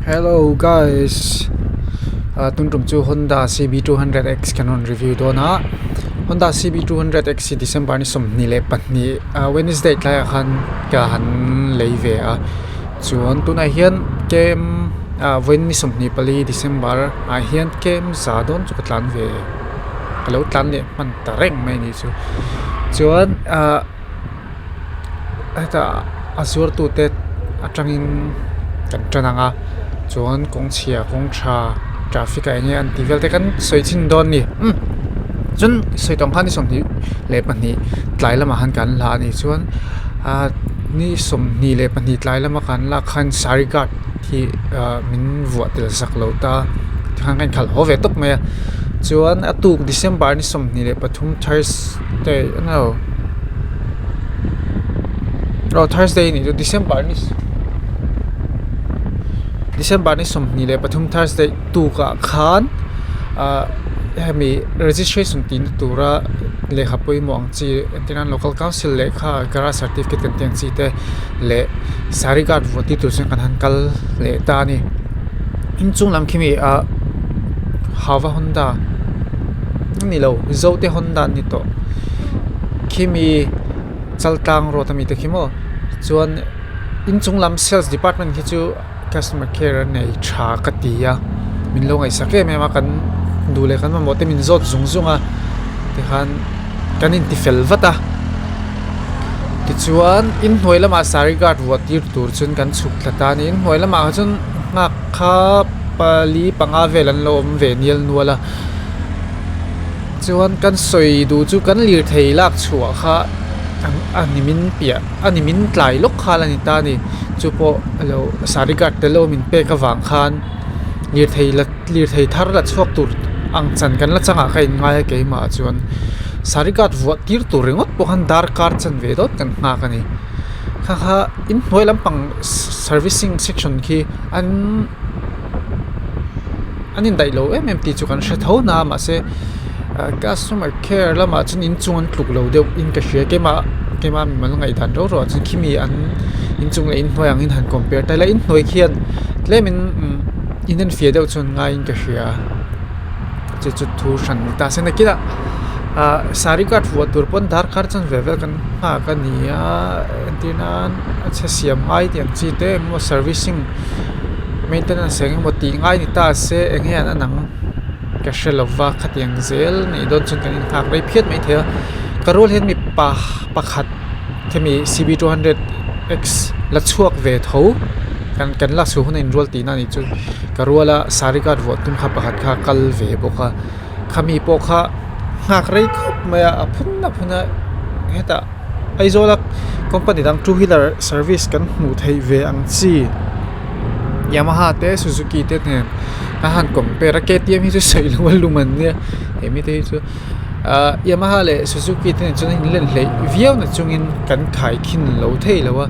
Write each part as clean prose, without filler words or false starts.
Hello guys. Tungtum chu Honda CB200X Canon review do na. Honda CB200X December ni som ni le pat ni Wednesday tlai khan ka han leive a chuan tunai hian game when ni som ni pali December a hian game za don chu katlan ve alo tlan le man ta reng mai ni chu chuan ata azur tu te atangin kan chananga chuan kong chia kong tha traffic a enge an tivel te kan soichin don ni chun soitong khan ni som ni le pan ni tlai lama han kan la ni chuan ni som ni le pan ni tlai lama kan la khan sarigat thi min vuwa tel sak lo ta khan kan khal ho ve tok me chuan atu December ni som ni le pathum Thursday no Thursday ni December ni som ni le pathum Thursday tu ka khan hemi registration tin tura le khapoi mong chi Antinan local council le kha gara certificate kan tiang chi te le sarigat voti tu sen kan han kal le ta ni in chung lam khimi Hava Honda ni lo zote Honda ni to khimi chaltang ro tami te khimo chuan in chung lam sales department hi chu customer care nei tha katia min lo ngai sake me ma kan dule kan ma mote min zot zungzunga te khan kanin ti fel vata ti chuan in hnoilama sarigat watir tur chun kan chuk thlata ni in hnoilama chun nga kha pali panga velan lom ve nial nuala chuan kan soi du chu kan lir thei lak chhuwa kha animin pia animin tlai lok khalani ta ni chupo alo sarigat te lo min pe ka wang khan lir thei thar la chhuak tur ang chan kan la changa khain ngai ke ma chuan sarigat wa tir tur ringot pohan dar kar chan ve dot kan nga kani kha in hoi lampang servicing section khi anin dai lo MMT chu kan hre tho na ma se customer care lama chun in chung an tluk lo deuh in ka hria ke ma mi mal ngai dan ro chun khimi an in chung le in hnoyang in han compare ta la in hnoi khian tlemin in fia deuh chun ngai in ka hria chu thu san ta se na kila sarigat wa turpon dar khar chan vevel kan ha ka nia antinan acha siam ai tiang chi te mo servicing maintenance seng mo ti ngai ni ta se enghian anang ka shelova khatiang zel nei don chun kan in khak rei phiat mai the karol hen mi pakhat themi CB200X la chuak ve tho kan la su hun enroll ti na ni chu karola sarigat vo tum kha pakhat kha kal ve boka khami pokha ngak rei khop maya phuna heta aizola company dang two wheeler service kan mu thei ve ang chi Yamaha te Suzuki te ne han compare KTM hi chu sei lo luman ne emi te chu Yamaha le Suzuki te chu in len hlei viau na chungin kan khai khin lo thei lawa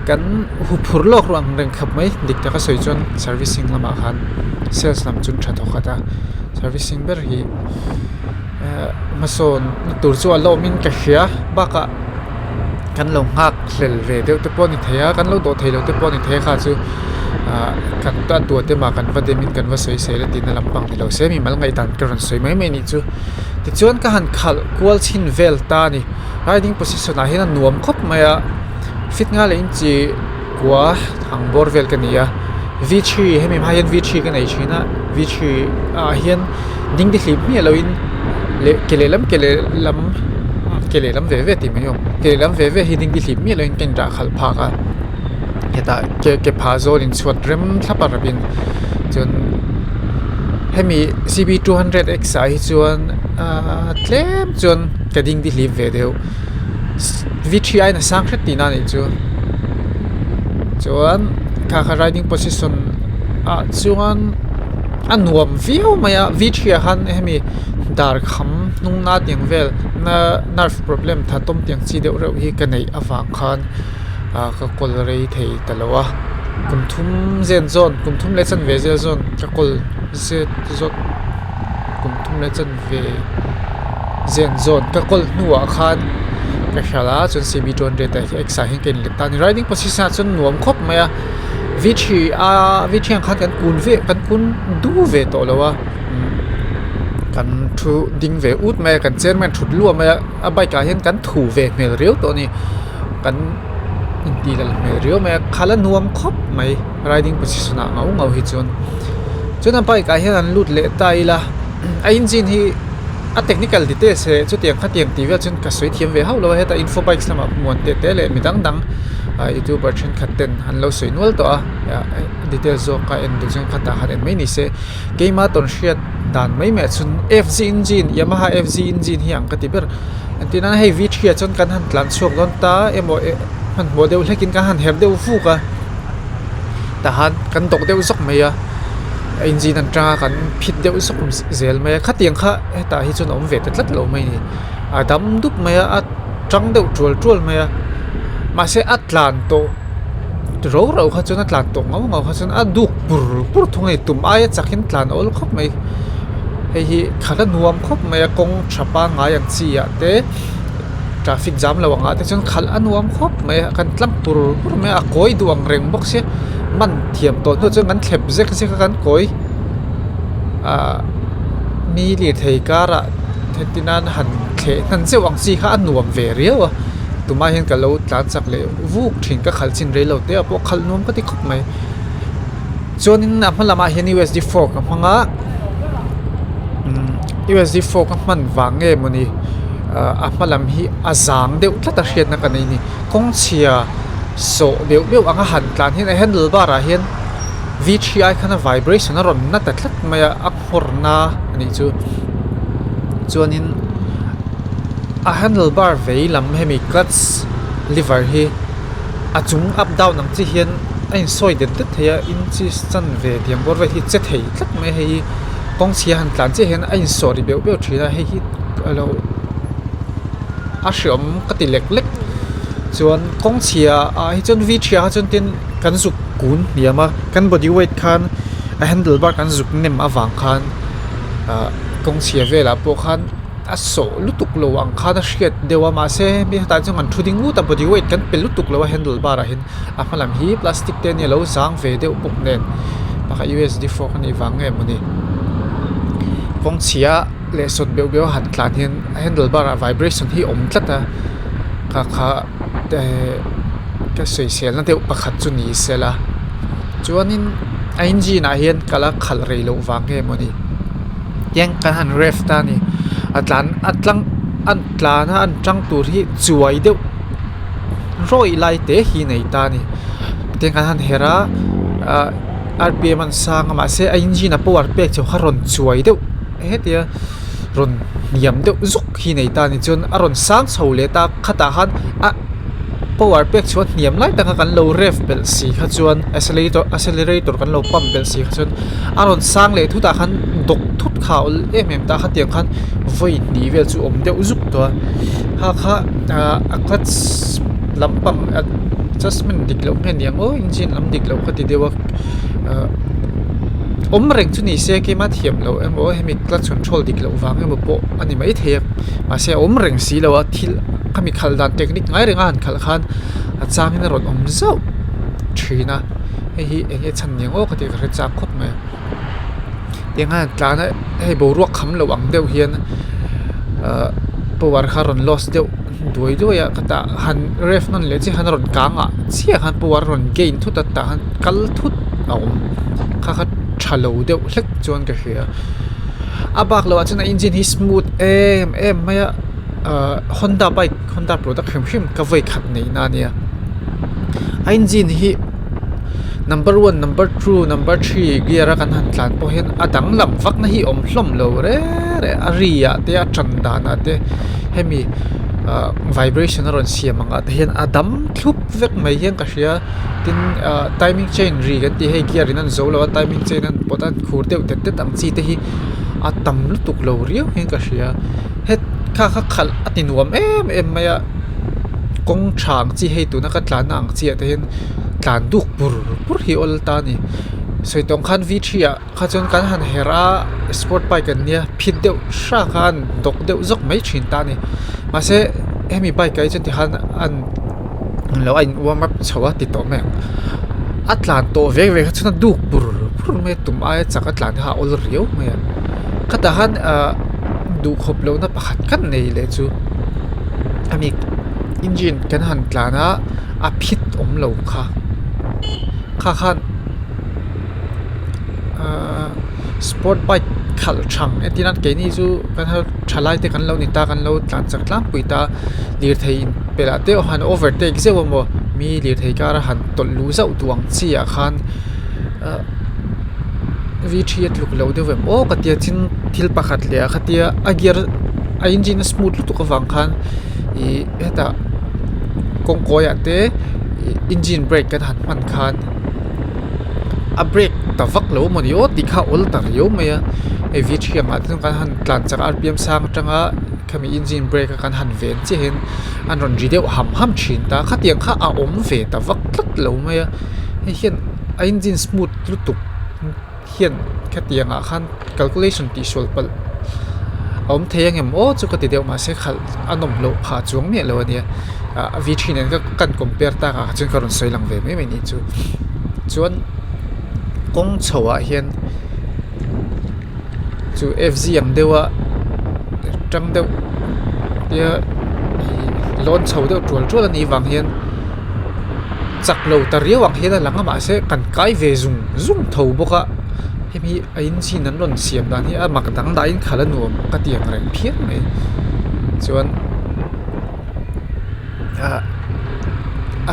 kan hu phur lok rang reng khap mai dik ta ka soi chon servicing lama khan sales lam chun tha thokata servicing ber hi mason tur chu alo min ka hria baka kan lo ngak hlel ve deuh te pawh ni theia kan lo do thei lo te pawh ni the kha chu kan ta tu te ma kan va demin kan va soi se le tin lampang ni lo se mi mal ngai tan karon soi mai mai ni chu ti chuan ka han khal kwal chin vel ta ni riding position a hian nuam khop maya fit nga le in chi kwa thang bor vel kan nia V3 hemi ma hian V3 kan ai china V3 a hian ding di hlip mi lo in le kelelam ve ti mai yom kelelam ve hi ding di hlip mi lo in ken ra khal pha ka heta ke phazol in chhuat rem thlaparabin chun hemi CB200X ai chuan tlem chuan kading di hlip ve deu V3 ai na sang khret ti na ni chuan kha riding position chuan anuam viu maya V3 han hemi dar kham nung na tiang vel na nerve problem tha tom tiang chi deuh reuh hi kanei awang khan ka kol rei thei talowa kumthum zen zone kumthum le chan ve zel zone ka kol zet zot kumthum le chan ve zen zone ka kol nuwa khan ka khala chun CB200X hin ken le tan riding position chun nuam khop maya วิธีวิธีขัดกันกุนเวกันกุนดูเวตัวแล้วว่ากันทูดิ้งเวอุดแม่กันเจนแม่ถุดลั่วแม่ใบกาเห็นกันถูเวเมลเรียวตัวนี้กันอินดีละเมลเรียวแม่ขาละนวมครบไหม riding position เงาหิจนนั้นใบกาเห็นอันลุดเละตายละไอ้อินจินที่technical details จุดอย่างขัดอย่างตีว่าจนกระสุนเทียมเวหาเราให้แต่ info bikes นะมวนเตะเลยมีดังYouTuber เช่นขัดเต้นหันเราสวยนวลตัวdetails ก็เอ็นดูจนขัดตาหันเอ็นไม่นิเสเกมมาตอนเชียดด่านไม่แม้จน FZ engine Yamaha FZ engineที่อย่างกติเบอร์อันที่นั้นให้วิธีจนกันหันหลังช่วงตอนตามันโมเดลให้กินกันหันเฮร์เดลฟูกะแต่หันกันตกเดลสักไม่อินจีนันจ้ากันผิดเดียวสักเซลไม่ขัดยังข้าแต่ที่จนอมเวทตัดเราไม่นี่ดำดุบไม่จังเดียวจวลไม่มาเสียอัตแลนโตเราข้าจนอัตแลนโตเงาข้าจนดุปุรทุ่งในตุ่มไอ้จากหินแลนโอลครบไม่ไอ้ข้าละนวมครบไม่กงชับปางอย่างเสียเตะทราฟิกจัมระวังแต่จนข้าละนวมครบไม่กันตั้งปุรไม่คอยดวงเร่งบ็อกเสียมันเทียมตัวจนงั้นเข็บเซ็กเซ็กกันคอยมีหลีดเฮการะที่นั่นหันเขนั่นเจ้าวังซีข้าหนวมเวรียวตัวมาเห็นกับเราหลังจากเลยวูกถึงก็ขัดจินเรเราเดียวพวกขัดนวมก็ติดคุกไหมจนนี้นะมันละมาเห็น USD4 กับพังอ่ะUSD4 กับมันวางเงี้ยมันนี่มันละมีอาจารย์เดี๋ยวถ้าตัดเห็นนักกันนี่คงเชียโซเดี๋ยวอังหันกลางเห็นไอ้เห็นหรือบาระเห็น VTI ขนาด vibration นั่นรอนนั่นแต่ทัดไม่อักฮอร์นาอันนี้จวนนี้handlebar เวลลำให้มี clutch lever ให้จุง up down นั่งที่เห็นไอ้ซอยเด็ดเทียอินจิสันเวทียงบอลไว้ที่เจ็ดให้ทัดไม่ให้กองเชียร์หันกลางที่เห็นไอ้ซอยเบี้ยวทีละให้เราอาศัยก็ติเล็กจวนกองเชียร์ให้จน VTI จนเต็นกันสุกุนเนี่ยมากัน body weight คัน handlebar กันสุกเนมอวังคันกองเชียร์เวลาพวกคันโซลุตุกโลวังคาดเชียดเดี๋ยวมาเซ่มีตาจังมันทุดิงงูแต่บดีเวทกันเป็นลุตุกโลว่า handlebar เห็นพลังฮีพลาสติกเตเนี่ยเราสร้างเวเดียวปุกเน่นปาก USD4 กันอีวังเงี้ยมันนี่กองเชียร์เลสดเบี้ยวหันกลางเห็น handlebar vibration ที่อมตัดค่ะแต่ก็สวยเสียแล้วเดี๋ยวประคัดจุนี้เสียละจวนนี้ไอ้อินจีน่าเห็นก็ละขัดเรโลวังเงี้ยมันนี่ยังกันหันเรฟตานี่อัตลานะอันจังตัวที่จวยเดียวร้อยไล่เตะฮีในตานี่เตียงกันหันเฮระRPM มันสร้างมาเสียอินจีน่าปวดเปียกจะขารอนจวยเดียวเดียรอนเยี่ยมเดียวซุกฮีในตานี่จนอารอนสร้างโซเลตาขัดหันปวดเปียกชวนเยี่ยมไล่แต่กัน low rev เป็นสีขจวน accelerator กัน low pump เป็นสีขจวนอารอนสร้างเลยทุกตาขันดกทุกข่าวตาขัดเตียงขันวิ่งหนีเวลจูเดียวซุกตัวค่ะก็ลำปัง adjustment ดิกแล้วเงี้ยยังจริงๆลำดิกแล้วก็ติดเดียวว่าเร่งจุนี่เสียกี่มาเทียมแล้วให้มี clutch control ดิกแล้ววางให้มันโปอันนี้ไม่เทียมมาเสียเร่งสีแล้วว่าที่ก็มีขั้นดันเทคนิคง่ายเรื่องงขั้นขันอาจารย์ให้นรดเจ้าชีนะให้ฉันยังก็ติดกระจาคบไหมยังงานการให้บรัวคำระวังเดียวเฮียนปวดคารอนลอสเดียวด้วยก็ตาหันเรฟนั่นเลยที่หันรอนกลางเสียหันปวดรอนเกนทุตตาหันกัลทุตเอาข้าชะลูเดียวเล็กจวนก็เฮียบักเราจะในอินจินฮิสมูทไม่Honda bike Honda product เข้มก็ไว้ขัดในนั่นเนี่ยอินจินฮีnumber 1 number 2 number 3เกียร์กันหันหลังพอเห็นดังลำฟักนะฮีอมล้มโลเร่อารีอะเตะจันดานะเตะให้มีvibration รอนเสียมังเห็นดัมทุบเวกไม่เห็นก็เสียทินtiming chain รีกันที่ให้เกียร์นั้นโซ่แล้ว timing chain นั้นพอตัดขูดเดียวเด็ดตั้งจีเตะฮีดัมลุตุกโลเรียวเห็นก็เสียเฮ็ดข้าขัดตินวมไม่กงช่างจีให้ตัวนักตลาดนังจีแต่เห็นการดุกปุรฮิอลตานี่สวยตรงขันวิธีข้าจนการหันเฮราสปอร์ตไปกันเนี่ยพิดเดียวชากันดกเดียวจกไม่ชินตานี่มาเสมีไปไกลจนที่หันอันแล้วไอ้ว่ามับชาวติดต่อแม่ อัตลานโตเวกเวกชนะดูกปุรไม่ตุ่มไอ้จากอัตลานหาอลเรียวไม่ก็แต่ฮันดูขบแล้วนะประคัดกันในเลยจูอันนี้อินจินกันหันตลานะอภิษอมเหลาค่ะขันสปอร์ตไบค์ขัลชังไอ้ที่นั่นเกนี่จูกันเขาชลายเตกันเรานิตากันเราหลังจากล้างปุยตาเลียร์ไทยเปล่าเตอหันโอเวอร์เทคเซวโมมีเลียร์ไทยการหันตลูเจ้าดวงเสียขันวิธีลุกเราเดี๋ยวโอ้กติยาทินทิลปะขัดเลยกติยาอาเกียร์ไออินจินสมูทลุตุกฟังขันเอตากงโกยเตอินจินเบรกกันหันมันขันอับเบรกแต่ฟักเราหมดโยติข้าอุลตาเรียวไหมไอวิธีอย่างนั้นต้องการหันกลั่นจาก RPM สร้างจังอ่ะขมีอินจินเบรกกันหันเวนที่เห็นอันรอนจีเดียวห้ำชินตาขัดยังข้าอาอมเวแต่ฟักลัดเราไหมไอเห็นไออินจินสมูทลุตุกเห็นแค่เตียงอ่ะขั้น calculation ที่ส่วนเปิลอมเทียงเอ็มโอ้จุกติเดียวมาเสียขัดอันนมโลผ่าจวงเนี่ยเลยเนี่ยวิธีนั้นก็กันคอมเพลตากับจนการุนสวยหลังเวไม่นี่จูจวนกงชัวเห็นจู FZ ยังเดียวจังเดียวเดี๋ยวล้นชัวเดียวจวนนี้วังเห็นจักเราตะเรียววังเห็นหลังมาเสียกันไกเวซุงทัวบุกะเฮ้ยมีไอ้อินซีนั้นล้นเสียมด้านนี้มักดังได้อินขาลนัวกติยังแรงเพี้ยนไหมจวน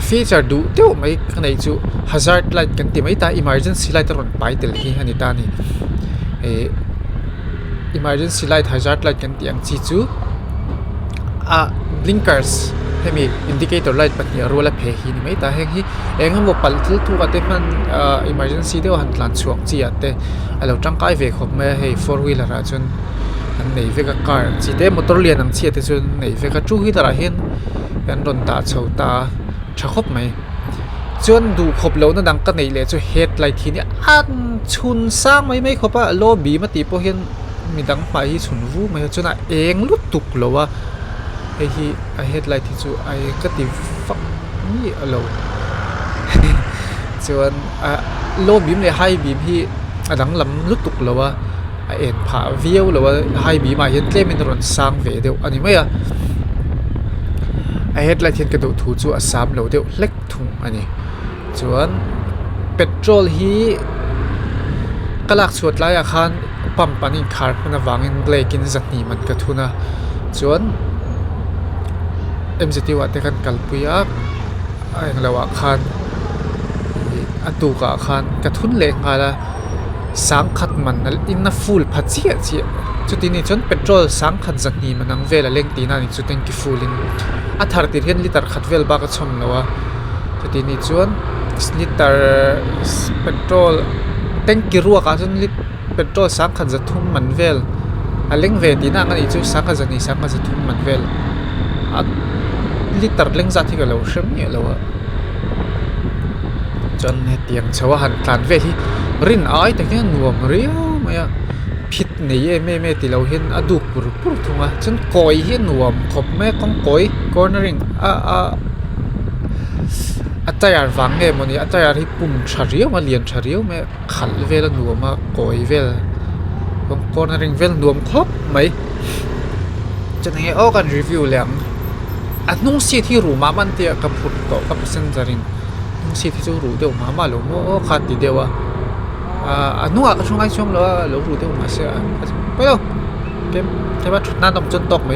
ฟีเจอร์ดูเดี๋ยวไม่ขนาดจู hazard light กันที่ไม่ตา emergency light รอนไปเตลฮีฮันนี่ตานี่emergency light hazard light กันที่ยังจีจูblinkers ให้มี indicator light ปัจจัยรัวและเพฮีนี่ไม่ตาเฮงฮีเองเขาบอกปัลทุกอันเต็มันemergency เดียวหันหลังช่วงจีอันเตเราจังไกเวกของแม่ให้ four wheeler จนอันไหนเวกการจีเดมอเตอร์เลียนอังเชียแต่จนไหนเวกจูฮีตาเห็นกันโดนตาเฉาตาชะคบไหมจนดูครบแล้วนั่นดังกันในเลยจะเฮดไลทีนี้อันชุนสร้างไม่ครบอะโลบีมาตีพอเห็นมีดังไปชุนวูไหมจนเองลุดตุกแล้วว่าไอ้ที่ไอเฮดไลที่จูไอก็ตีฟักนี่เราจนโลบีมเลยไฮบีมที่ดังลำลุดตุกแล้วว่าไอเอ็นผ่าวิวแล้วว่าไฮบีมาเห็นเกมเป็นรอนสร้างเวเดียวอันนี้ไม่อะไอเฮดไลท์เทียนกระดูกถูจูสามเหลวเดียวเล็กถุงอันนี้จวนเปโตรลฮีกลักสวดไล่อาคารปั๊มปานิคาร์มันวางอินเบลกินจัดนี้มันกระทุนะจวนMZT วัดแต่กันกัลปุยอักไอ้เราอาคารอัตุกอาคารกระทุนเล็กอะไรสังขัดมันอินน่าฟูลพัดเสียจุดนี้จนเปโตรลสังขัดจัดนี้มันนั่งเวลาเล่งตีนั่นจุดนี้กี่ฟูลินอัฐาร์ติเรียนลิตรขัดเวลบ้าก็ชมแล้วว่าจุดนี้จวนลิตรเปโตรลเต็งกี่รัวกันจนลิตรเปโตรลสังขัดจัดทุ่มมันเวลเล่งเวตีนั่นกันอีกจุดสังขัดจัดนี้สังขัดจัดทุ่มมันเวลลิตรเล่งจัดที่ก็เราเชื่อมเนี่ยแล้วว่าจนเตียงชาวหันกลานเวที่รินไอแต่แค่หน่วงเรียวไม่อะผิดนี่ไม่ที่เราเห็นอดูปุรทุ่งอ่ะจนคอยเห็นหน่วงขบแม่ของคอย cornering อาจารย์ฟังเองมันนี่อาจารย์ที่ปุ่มเฉลียวมาเรียนเฉลียวแม่ขันเวลหน่วงมาคอยเวลของ cornering เวลหน่วงครบไหมจะให้ออกกันรีวิวเรื่องอันนุ่งสีที่รู้มามันเตียกับผุดต่อกับเส้นจารินนุ่งสีที่จะรู้เดี๋ยวมาหลงว่าขาดทีเดียวอันนู้นก็ช่วงไอ้ช่วงแล้วเรารู้เดี๋ยวมาเสียไปแล้วเกมใช่ป่ะชุดนั้นต้องจนตกไหม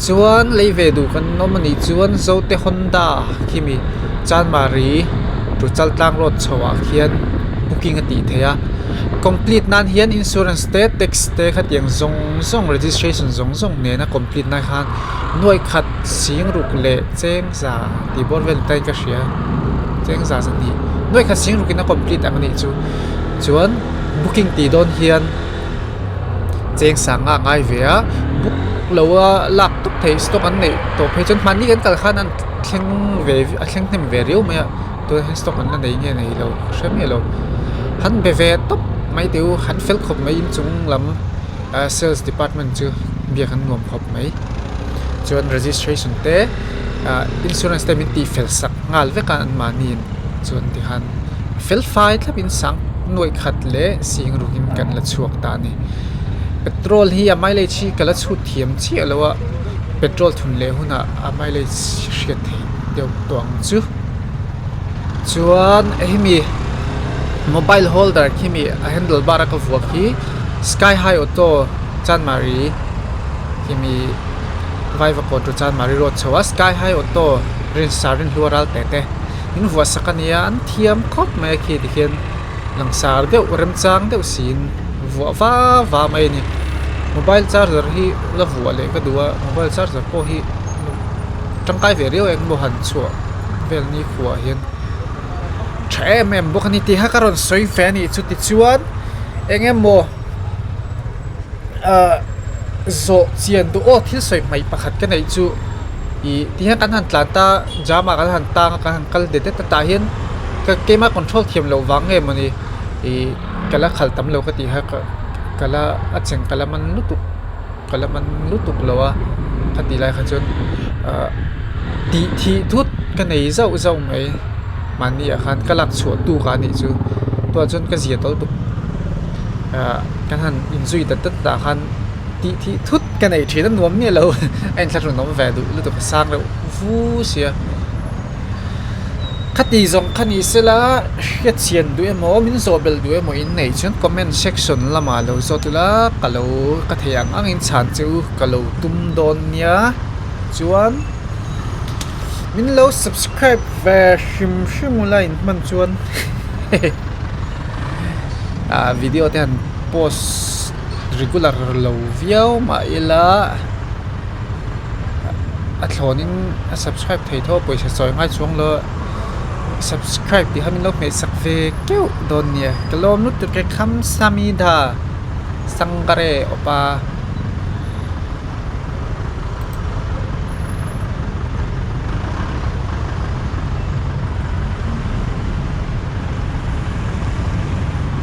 จวนเลยเวดูกันน้องมันนี่จวนโซเตฮอนด้าที่มีจานมารีจุดจัลตังรถชาวเขียน booking กันตีเทีย complete นั้นเขียน insurance state text เตขัดยังส่ง registration ส่งเนี่ยนะ complete นะคันหน่วยขัดเสียงรุกเละเจ้งจ่าที่บริเวณใต้กระเชียเจ้งจ่าสันนิด้วยขัดเสียงรุกินนะ complete อันนี้จวน booking ตีโดนเขียนเจ้งสั่งง่ายเวียบุ๊กเราว่าหลักทุกเทสต์กันเนี่ยตัวเพจมันนี่กันกันขนาดแข่งเวแข่งเต็มเวเรียวไหมอะตัวเทสต์กันนั่นเองเนี่ยเราใช่ไหมเราหันไปเวทปุ๊บไม่เดียวหันเฟลขบไม่ยินจุงลำsales department จูเบียกันงวมขบไหมจวน registration เตinsurance เตมินตีเฟลสักงานเวกันมานี่ chuan ti han fel fai thlapin sang noi khat le sing rukin kan la chuak ta ni petrol hi a mileage chi kala chu thiam chi alowa petrol thun le huna a mileage hriat thei deuh tuang chu chuan ehmi mobile holder kimi a handlebar ka vuak hi sky high auto chan mari kimi vaiva control chan mari road chawa sky high auto rin sarin luaral tete in huwa sakania an thiam khop mai khi dikhen langsar deuh rem chang deuh sin vuwa va mai ni mobile charger hi la vuwa le ka duwa mobile charger po hi tangkai ve riau eng mo han chua vel ni khuwa hian em bốc ni ti ha karon soi fan ni chu ti chuan engem mo zo chian du o thil soi mai pakhat ka nei chu I ti ha kan han tlanta jama kan han ta kan han kal de ta hian ka kema control thiam lo wang nge mani I kala khal tam lo ka ti ha kala acheng kala man lutuk lawa ka ti lai kha chun ti thi thut ka nei zau mai mani akhan kalak chu tu ka ni chu to chon ka zia tol tu kan han inzui ta khan ti thut ka nei thina nuam ni lo en thla nom ve du lu to ka sang lo fu sia khati zong khani sela hriat chian du emo min zobel du emo in nei chon comment section lama lo zotula kalo ka theyang angin chan chu kalo tum don nia chuan min lo subscribe ve shim line man chuan video ten post regular lo viau ma ila a thlonin a subscribe thei tho poisa choi ngai chuang lo subscribe ti hamin lo me sak ve keu don nia kalom nut ke kham samida sangare opa